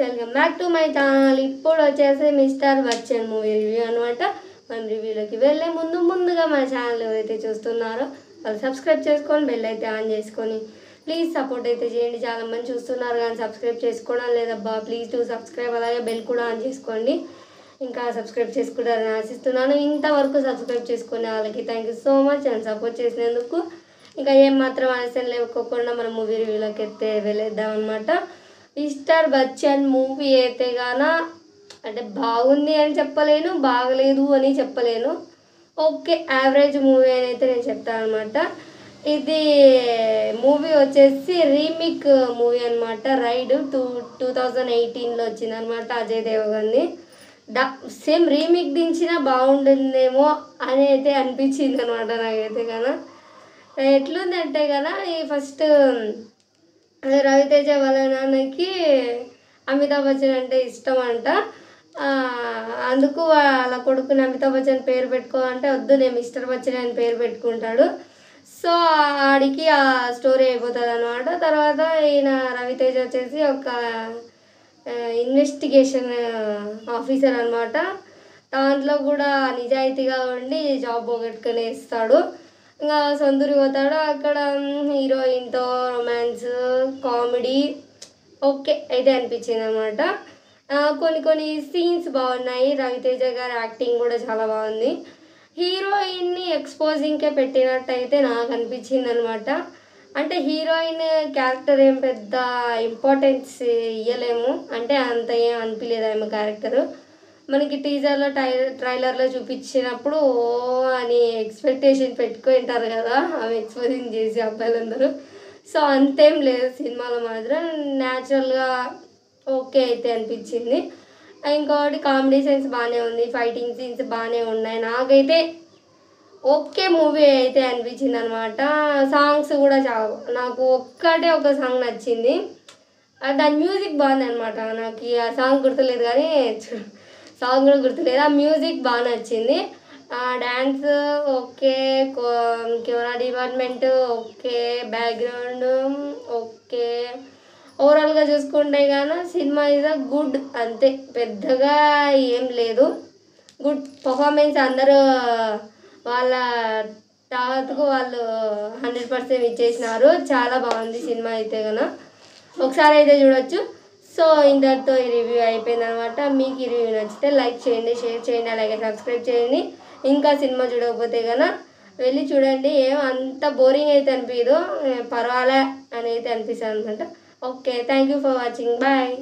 Welcome back to my channel. ఇప్పుడు వచ్చేసి mister Bachchan movie review అనమాట. మనం రివ్యూలోకి వెళ్ళే ముందుగా మన ఛానల్ ఎవరైతే చూస్తున్నారో వాళ్ళు సబ్స్క్రైబ్ చేసుకొని బెల్ అయితే ఆన్ చేసుకొని ప్లీజ్ సపోర్ట్ అయితే చేయండి. చాలా మంది చూస్తున్నారు కానీ సబ్స్క్రైబ్ చేసుకోవడం లేదబ్బా. ప్లీజ్ టు సబ్స్క్రైబ్, అలాగే బెల్ కూడా ఆన్ చేసుకోండి. ఇంకా సబ్స్క్రైబ్ చేసుకుంటారని ఆశిస్తున్నాను. ఇంతవరకు సబ్స్క్రైబ్ చేసుకునే వాళ్ళకి thank you so much and support చేసినందుకు. ఇంకా ఏం మాత్రం ఆలస్యం లేకోకుండా మనం మూవీ రివ్యూలోకి అయితే వెళ్ళేద్దాం అనమాట. మిస్టర్ బచ్చన్ మూవీ అయితే గాన అంటే బాగుంది అని చెప్పలేను, బాగలేదు అని చెప్పలేను. ఓకే, యావరేజ్ మూవీ అని అయితే నేను చెప్తాను అనమాట. ఇది మూవీ వచ్చేసి రీమేక్ మూవీ అనమాట. రైడ్ 2018లో వచ్చిందనమాట అజయ్ దేవగన్ది. సేమ్ రీమేక్ దించినా బాగుంటుందేమో అని అయితే అనిపించింది అనమాట నాకైతే కదా. ఎట్లుందంటే కదా, ఈ ఫస్ట్ రవితేజ వాళ్ళ నాన్నకి అమితాబ్ బచ్చన్ అంటే ఇష్టం అంట. అందుకు వాళ్ళ కొడుకుని అమితాబ్ బచ్చన్ పేరు పెట్టుకోవాలంటే వద్దు, నేను మిస్టర్ బచ్చన్ అని పేరు పెట్టుకుంటాడు. సో ఆడికి ఆ స్టోరీ అయిపోతుంది అనమాట. తర్వాత ఈయన రవితేజ వచ్చేసి ఒక ఇన్వెస్టిగేషన్ ఆఫీసర్ అనమాట. దాంట్లో కూడా నిజాయితీగా ఉండి జాబ్ పోగొట్టుకుని ఇస్తాడు. ఇంకా సొంతూరు పోతాడు. అక్కడ హీరోయిన్తో రొమాన్స్, కామెడీ ఓకే అయితే అనిపించింది అనమాట. కొన్ని సీన్స్ బాగున్నాయి. రవితేజ గారి యాక్టింగ్ కూడా చాలా బాగుంది. హీరోయిన్ని ఎక్స్పోజింగ్కే పెట్టినట్టయితే నాకు అనిపించింది అనమాట. అంటే హీరోయిన్ క్యారెక్టర్ ఏం పెద్ద ఇంపార్టెన్స్ ఇవ్వలేము, అంటే అంత ఏం అనిపించలేదు ఆమె క్యారెక్టరు. మనకి టీజర్లో ట్రైలర్లో చూపించినప్పుడు ఓ అని ఎక్స్పెక్టేషన్ పెట్టుకుంటారు కదా ఆమె ఎక్స్పోజింగ్ చేసి అబ్బాయిలందరూ. సో అంతేం లేదు సినిమాలో మాత్రం. న్యాచురల్గా ఓకే అయితే అనిపించింది. ఇంకొకటి కామెడీ సీన్స్ బాగానే ఉంది, ఫైటింగ్ సీన్స్ బాగానే ఉన్నాయి. నాకైతే ఓకే మూవీ అయితే అనిపించింది అనమాట. సాంగ్స్ కూడా నాకు ఒక్కటే ఒక సాంగ్ నచ్చింది. దాని మ్యూజిక్ బాగుంది అనమాట. నాకు ఆ సాంగ్ గుర్తులేదు కానీ సాంగ్ కూడా గుర్తులేదు. ఆ మ్యూజిక్ బాగా నచ్చింది. Dance okay, camera department okay, background okay. ఓవరాల్గా చూసుకుంటే కానీ సినిమా ఇస్ అ గుడ్, అంతే, పెద్దగా ఏం లేదు. గుడ్ పర్ఫార్మెన్స్, అందరూ వాళ్ళ తాతకు వాళ్ళు 100% ఇచ్చేసినారు. చాలా బాగుంది సినిమా అయితే కనుక ఒకసారి అయితే చూడొచ్చు. సో ఇంతటితో ఈ రివ్యూ అయిపోయింది అనమాట. మీకు ఈ రివ్యూ నచ్చితే లైక్ చేయండి, షేర్ చేయండి, అలాగే సబ్స్క్రైబ్ చేయండి. ఇంకా సినిమా చూడకపోతే కనుక వెళ్ళి చూడండి. ఏం అంత బోరింగ్ అయితే అనిపించదు, పర్వాలే అని అయితే అనిపిస్తుంది అనమాట. Okay, thank you for watching, bye.